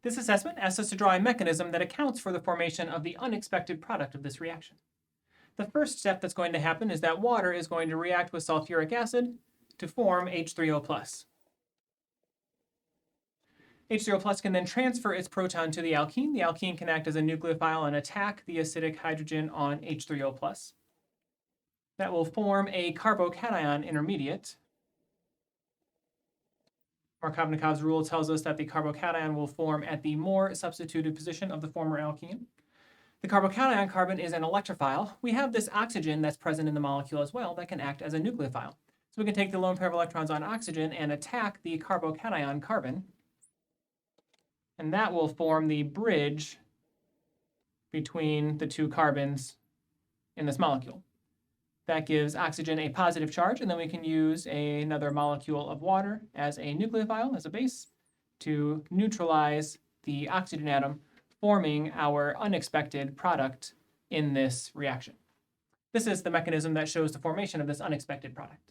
This assessment asks us to draw a mechanism that accounts for the formation of the unexpected product of this reaction. The first step that's going to happen is that water is going to react with sulfuric acid to form H3O+. H3O+ can then transfer its proton to the alkene. The alkene can act as a nucleophile and attack the acidic hydrogen on H3O+. That will form a carbocation intermediate. Markovnikov's rule tells us that the carbocation will form at the more substituted position of the former alkene. The carbocation carbon is an electrophile. We have this oxygen that's present in the molecule as well that can act as a nucleophile. So we can take the lone pair of electrons on oxygen and attack the carbocation carbon, and that will form the bridge between the two carbons in this molecule. That gives oxygen a positive charge, and then we can use another molecule of water as a nucleophile, as a base, to neutralize the oxygen atom, forming our unexpected product in this reaction. This is the mechanism that shows the formation of this unexpected product.